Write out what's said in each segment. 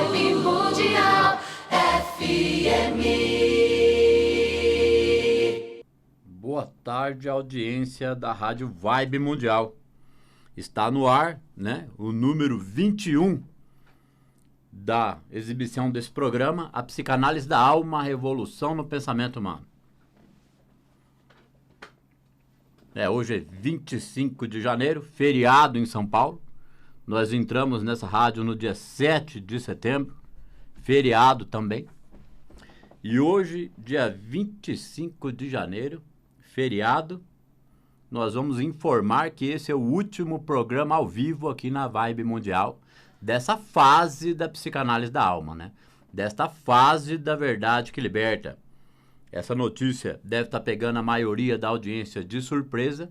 Vibe Mundial FM. Boa tarde, audiência da Rádio Vibe Mundial. Está no ar, né, o número 21 da exibição desse programa, A Psicanálise da Alma, a Revolução no Pensamento Humano. Hoje é 25 de janeiro, feriado em São Paulo. Nós entramos nessa rádio no dia 7 de setembro, feriado também. E hoje, dia 25 de janeiro, feriado, nós vamos informar que esse é o último programa ao vivo aqui na Vibe Mundial, dessa fase da psicanálise da alma, né? Desta fase da verdade que liberta. Essa notícia deve estar pegando a maioria da audiência de surpresa,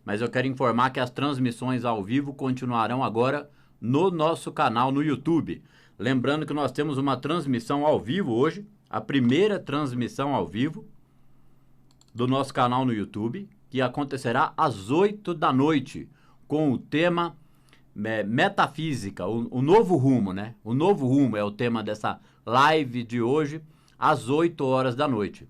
mas eu quero informar que as transmissões ao vivo continuarão agora no nosso canal no YouTube. Lembrando que nós temos uma transmissão ao vivo hoje, a primeira transmissão ao vivo do nosso canal no YouTube, que acontecerá às 8 da noite, com o tema Metafísica, o novo rumo, né? O novo rumo é o tema dessa live de hoje, às 8 horas da noite.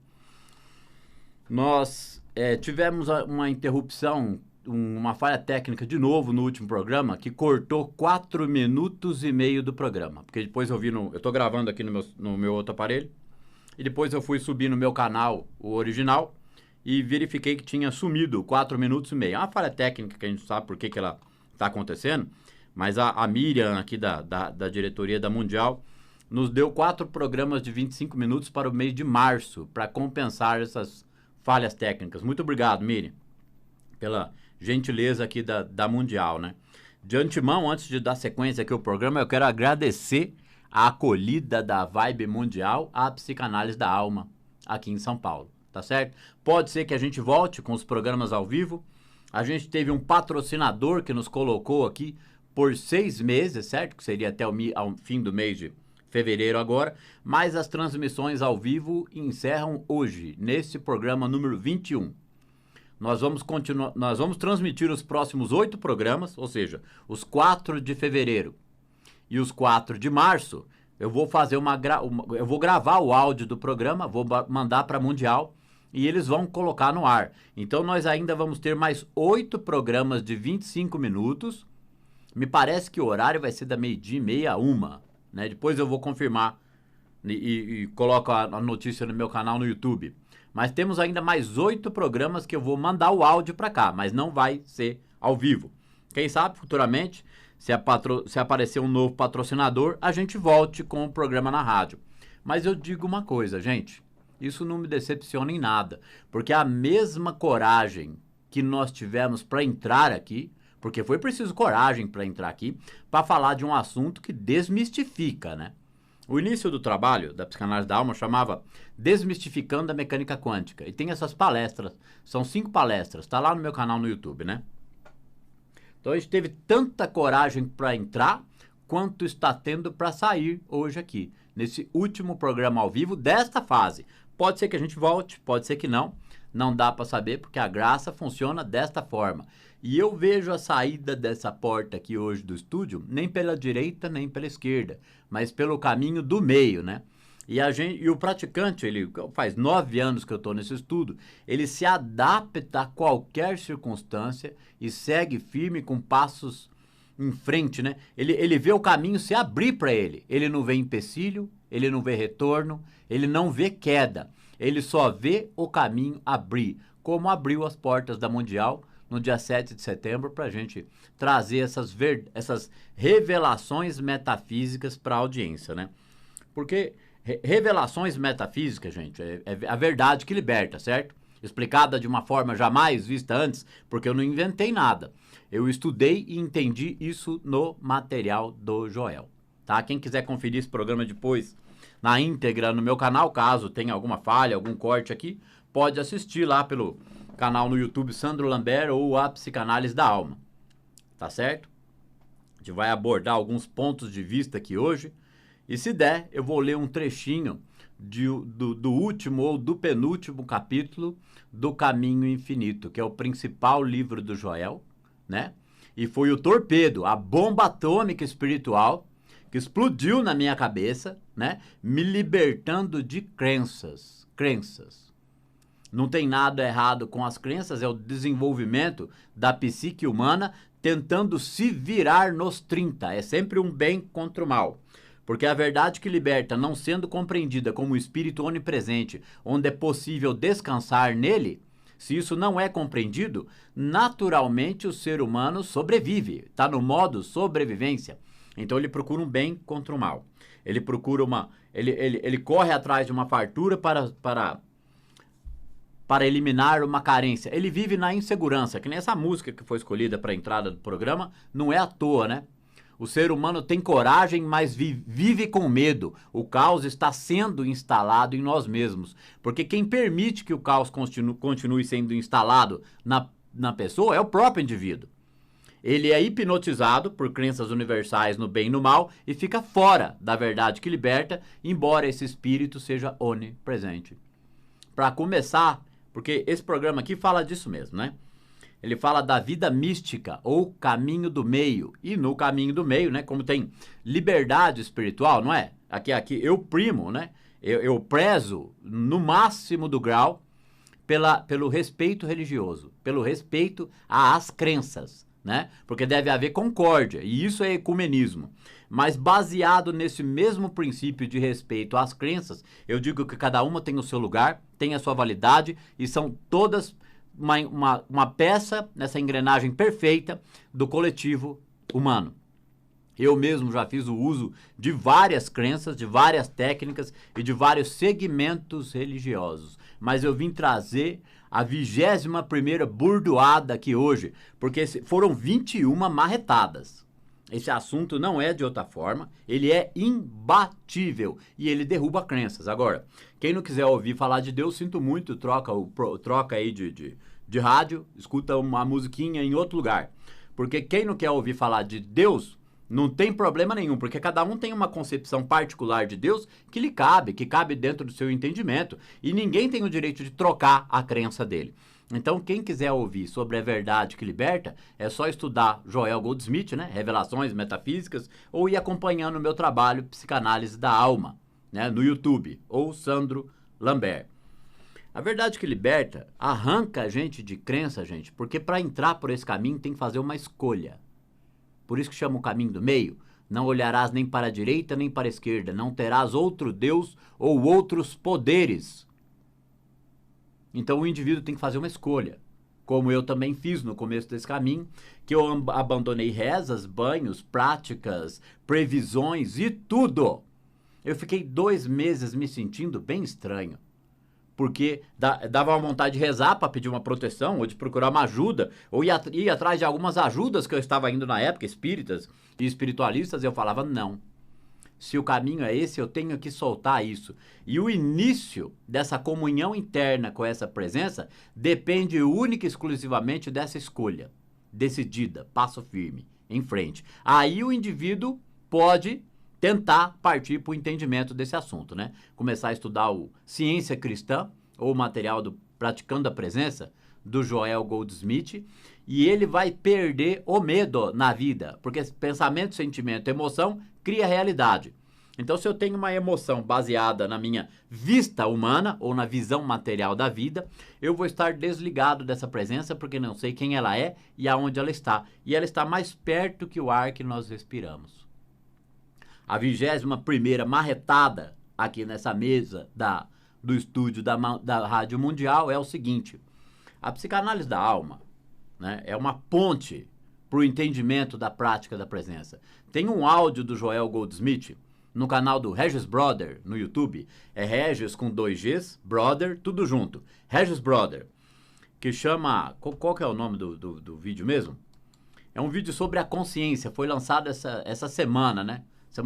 Nós tivemos uma interrupção, uma falha técnica de novo no último programa, que cortou 4 minutos e meio do programa. Porque depois eu estou gravando aqui no meu outro aparelho, e depois eu fui subir no meu canal, o original, e verifiquei que tinha sumido 4 minutos e meio. É uma falha técnica que a gente sabe por que ela está acontecendo, mas a Miriam aqui da diretoria da Mundial nos deu 4 programas de 25 minutos para o mês de março, para compensar essas falhas técnicas. Muito obrigado, Miriam, pela gentileza aqui da Mundial, né? De antemão, antes de dar sequência aqui ao programa, eu quero agradecer a acolhida da Vibe Mundial à Psicanálise da Alma aqui em São Paulo, tá certo? Pode ser que a gente volte com os programas ao vivo. A gente teve um patrocinador que nos colocou aqui por 6 meses, certo? Que seria até ao fim do mês de fevereiro agora, mas as transmissões ao vivo encerram hoje, nesse programa número 21. Nós vamos transmitir os próximos 8 programas, ou seja, os 4 de fevereiro e os 4 de março. Eu vou eu vou gravar o áudio do programa, vou mandar para a Mundial e eles vão colocar no ar. Então nós ainda vamos ter mais 8 programas de 25 minutos. Me parece que o horário vai ser da 12:30 a 1h. Né? Depois eu vou confirmar e coloco a notícia no meu canal no YouTube. Mas temos ainda mais 8 programas que eu vou mandar o áudio para cá, mas não vai ser ao vivo. Quem sabe futuramente, se aparecer um novo patrocinador, a gente volte com o programa na rádio. Mas eu digo uma coisa, gente, isso não me decepciona em nada, porque a mesma coragem que nós tivemos para entrar aqui, porque foi preciso coragem para entrar aqui, para falar de um assunto que desmistifica, né? O início do trabalho da Psicanálise da Alma chamava Desmistificando a Mecânica Quântica. E tem essas palestras, são 5 palestras, está lá no meu canal no YouTube, né? Então a gente teve tanta coragem para entrar, quanto está tendo para sair hoje aqui, nesse último programa ao vivo desta fase. Pode ser que a gente volte, pode ser que não. Não dá para saber, porque a graça funciona desta forma. E eu vejo a saída dessa porta aqui hoje do estúdio, nem pela direita, nem pela esquerda, mas pelo caminho do meio, né? E o praticante, ele faz 9 anos que eu estou nesse estudo, ele se adapta a qualquer circunstância e segue firme com passos em frente, né? Ele vê o caminho se abrir para ele. Ele não vê empecilho, ele não vê retorno, ele não vê queda. Ele só vê o caminho abrir, como abriu as portas da Mundial no dia 7 de setembro para a gente trazer essas revelações metafísicas para a audiência, né? Porque revelações metafísicas, gente, é a verdade que liberta, certo? Explicada de uma forma jamais vista antes, porque eu não inventei nada. Eu estudei e entendi isso no material do Joel, tá? Quem quiser conferir esse programa depois na íntegra no meu canal, caso tenha alguma falha, algum corte aqui, pode assistir lá pelo canal no YouTube Sandro Lambert ou a Psicanálise da Alma, tá certo? A gente vai abordar alguns pontos de vista aqui hoje, e se der, eu vou ler um trechinho do último ou do penúltimo capítulo do Caminho Infinito, que é o principal livro do Joel, né? E foi o torpedo, a bomba atômica espiritual, que explodiu na minha cabeça, né? Me libertando de crenças. Não tem nada errado com as crenças, é o desenvolvimento da psique humana tentando se virar nos 30. É sempre um bem contra o mal. Porque a verdade que liberta, não sendo compreendida como um espírito onipresente, onde é possível descansar nele, se isso não é compreendido, naturalmente o ser humano sobrevive, está no modo sobrevivência. Então ele procura um bem contra o mal. Ele procura ele corre atrás de uma fartura para eliminar uma carência. Ele vive na insegurança, que nem essa música que foi escolhida para a entrada do programa, não é à toa, né? O ser humano tem coragem, mas vive com medo. O caos está sendo instalado em nós mesmos. Porque quem permite que o caos continue sendo instalado na pessoa é o próprio indivíduo. Ele é hipnotizado por crenças universais no bem e no mal e fica fora da verdade que liberta, embora esse espírito seja onipresente. Para começar, porque esse programa aqui fala disso mesmo, né? Ele fala da vida mística ou caminho do meio. E no caminho do meio, né? Como tem liberdade espiritual, não é? Aqui eu primo, né? Eu prezo no máximo do grau pelo respeito religioso, pelo respeito às crenças, né? Porque deve haver concórdia, e isso é ecumenismo. Mas baseado nesse mesmo princípio de respeito às crenças, eu digo que cada uma tem o seu lugar, tem a sua validade, e são todas uma peça nessa engrenagem perfeita do coletivo humano. Eu mesmo já fiz o uso de várias crenças, de várias técnicas e de vários segmentos religiosos. Mas eu vim trazer a 21ª burdoada aqui hoje, porque foram 21 marretadas. Esse assunto não é de outra forma, ele é imbatível e ele derruba crenças. Agora, quem não quiser ouvir falar de Deus, sinto muito, troca aí de rádio, escuta uma musiquinha em outro lugar. Porque quem não quer ouvir falar de Deus, não tem problema nenhum, porque cada um tem uma concepção particular de Deus que lhe cabe, que cabe dentro do seu entendimento, e ninguém tem o direito de trocar a crença dele. Então, quem quiser ouvir sobre a verdade que liberta, é só estudar Joel Goldsmith, né? Revelações Metafísicas, ou ir acompanhando o meu trabalho Psicanálise da Alma, né? No YouTube, ou Sandro Lambert. A verdade que liberta arranca a gente de crença, gente, porque para entrar por esse caminho tem que fazer uma escolha. Por isso que chama o caminho do meio. Não olharás nem para a direita nem para a esquerda, não terás outro Deus ou outros poderes. Então o indivíduo tem que fazer uma escolha, como eu também fiz no começo desse caminho, que eu abandonei rezas, banhos, práticas, previsões e tudo. Eu fiquei 2 meses me sentindo bem estranho, porque dava uma vontade de rezar para pedir uma proteção, ou de procurar uma ajuda, ou ir atrás de algumas ajudas que eu estava indo na época, espíritas e espiritualistas, e eu falava, não. Se o caminho é esse, eu tenho que soltar isso. E o início dessa comunhão interna com essa presença depende única e exclusivamente dessa escolha decidida, passo firme, em frente. Aí o indivíduo pode tentar partir para o entendimento desse assunto, né? Começar a estudar o Ciência Cristã, ou o material do Praticando a Presença, do Joel Goldsmith, e ele vai perder o medo na vida, porque pensamento, sentimento, emoção cria realidade. Então, se eu tenho uma emoção baseada na minha vista humana ou na visão material da vida, eu vou estar desligado dessa presença porque não sei quem ela é e aonde ela está. E ela está mais perto que o ar que nós respiramos. A 21ª marretada aqui nessa mesa do estúdio da Rádio Mundial é o seguinte: a psicanálise da alma, né, é uma ponte para o entendimento da prática da presença. Tem um áudio do Joel Goldsmith no canal do Regis Brother no YouTube. É Regis com 2 Gs, Brother, tudo junto. Regis Brother, que chama... Qual que é o nome do vídeo mesmo? É um vídeo sobre a consciência. Foi lançado essa semana, né?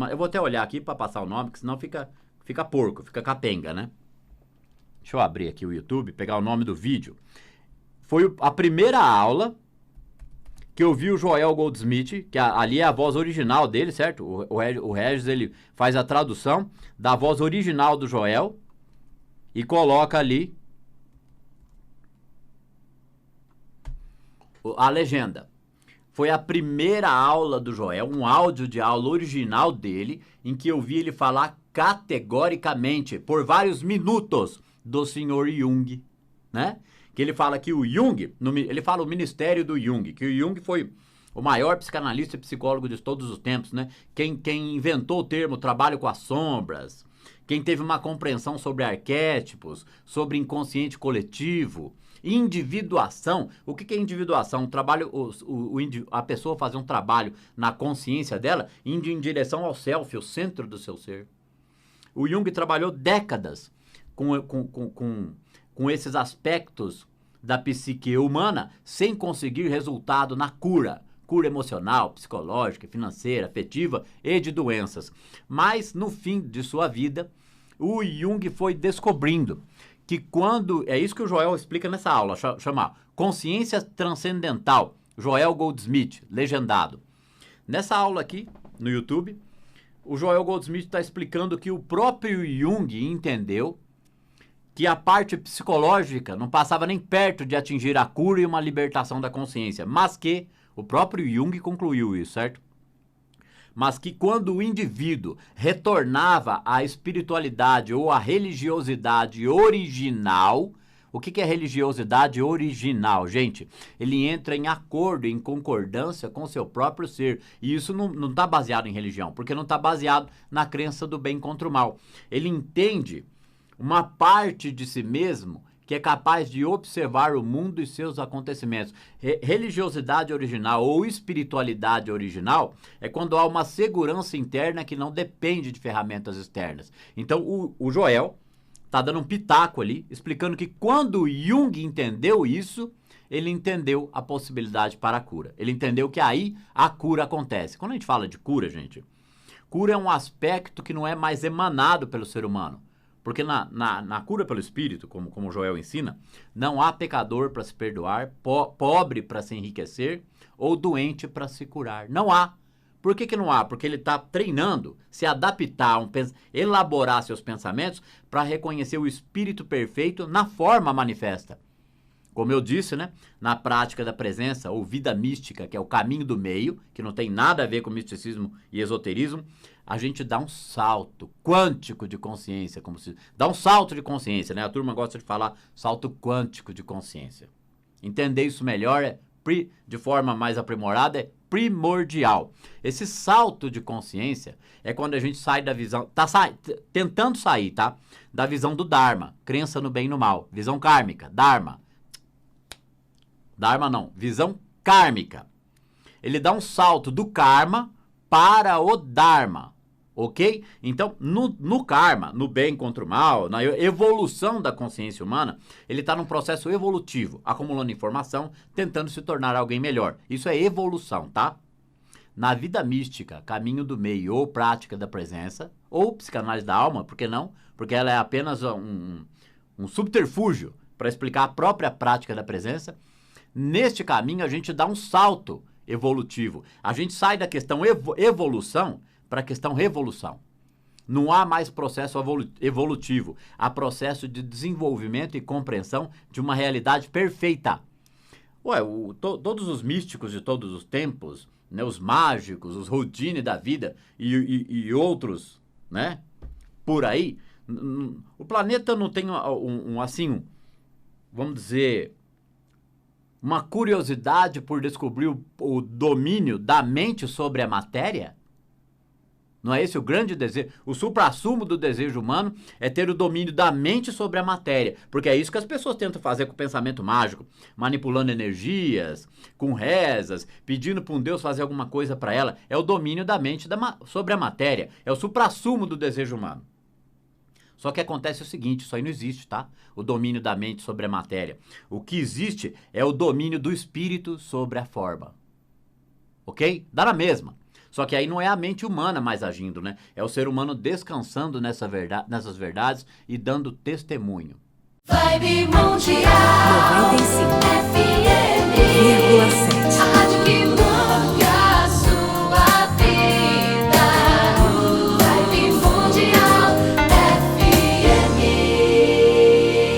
Eu vou até olhar aqui para passar o nome, porque senão fica porco, fica capenga, né? Deixa eu abrir aqui o YouTube, pegar o nome do vídeo. Foi a primeira aula que eu vi o Joel Goldsmith, que ali é a voz original dele, certo? O Regis, ele faz a tradução da voz original do Joel e coloca ali a legenda. foi a primeira aula do Joel, um áudio de aula original dele, em que eu vi ele falar categoricamente, por vários minutos, do Sr. Jung, né? Que ele fala que o Jung, ele fala o ministério do Jung, que o Jung foi o maior psicanalista e psicólogo de todos os tempos, né? Quem inventou o termo trabalho com as sombras, quem teve uma compreensão sobre arquétipos, sobre inconsciente coletivo, individuação. O que é individuação? A pessoa fazer um trabalho na consciência dela, indo em direção ao self, o centro do seu ser. O Jung trabalhou décadas com esses aspectos da psique humana sem conseguir resultado na cura emocional, psicológica, financeira, afetiva e de doenças. Mas no fim de sua vida, o Jung foi descobrindo que quando, é isso que o Joel explica nessa aula, chama Consciência Transcendental, Joel Goldsmith, legendado. Nessa aula aqui, no YouTube, o Joel Goldsmith está explicando que o próprio Jung entendeu que a parte psicológica não passava nem perto de atingir a cura e uma libertação da consciência, mas que, o próprio Jung concluiu isso, certo? Mas que quando o indivíduo retornava à espiritualidade ou à religiosidade original, o que é religiosidade original, gente? Ele entra em acordo, em concordância com seu próprio ser. E isso não está baseado em religião, porque não está baseado na crença do bem contra o mal. Ele entende uma parte de si mesmo que é capaz de observar o mundo e seus acontecimentos. Religiosidade original ou espiritualidade original é quando há uma segurança interna que não depende de ferramentas externas. Então, o Joel está dando um pitaco ali, explicando que quando Jung entendeu isso, ele entendeu a possibilidade para a cura. Ele entendeu que aí a cura acontece. Quando a gente fala de cura, gente, cura é um aspecto que não é mais emanado pelo ser humano. Porque na cura pelo espírito, como o Joel ensina, não há pecador para se perdoar, pobre para se enriquecer ou doente para se curar. Não há. Por que não há? Porque ele está treinando, se adaptar, elaborar seus pensamentos para reconhecer o espírito perfeito na forma manifesta. Como eu disse, né? Na prática da presença, ou vida mística, que é o caminho do meio, que não tem nada a ver com misticismo e esoterismo, a gente dá um salto quântico de consciência, dá um salto de consciência, né? A turma gosta de falar salto quântico de consciência. Entender isso melhor de forma mais aprimorada é primordial. Esse salto de consciência é quando a gente sai da visão, tentando sair, tá? Da visão do Dharma, crença no bem e no mal, visão kármica, Dharma não, visão kármica. Ele dá um salto do karma para o Dharma, ok? Então, no karma, no bem contra o mal, na evolução da consciência humana, ele está num processo evolutivo, acumulando informação, tentando se tornar alguém melhor. Isso é evolução, tá? Na vida mística, caminho do meio ou prática da presença, ou psicanálise da alma, por que não? Porque ela é apenas um subterfúgio para explicar a própria prática da presença. Neste caminho, a gente dá um salto evolutivo. A gente sai da questão evolução para a questão revolução. Não há mais processo evolutivo. Há processo de desenvolvimento e compreensão de uma realidade perfeita. Todos os místicos de todos os tempos, né, os mágicos, os Houdini da vida e outros, né, por aí, o planeta não tem vamos dizer, uma curiosidade por descobrir o domínio da mente sobre a matéria? Não é esse o grande desejo? O suprassumo do desejo humano é ter o domínio da mente sobre a matéria. Porque é isso que as pessoas tentam fazer com o pensamento mágico. Manipulando energias, com rezas, pedindo para um Deus fazer alguma coisa para ela. É o domínio da mente sobre a matéria. É o suprassumo do desejo humano. Só que acontece o seguinte, isso aí não existe, tá? O domínio da mente sobre a matéria. O que existe é o domínio do espírito sobre a forma. Ok? Dá na mesma. Só que aí não é a mente humana mais agindo, né? É o ser humano descansando nessas verdades e dando testemunho. Vibe Mundial 95.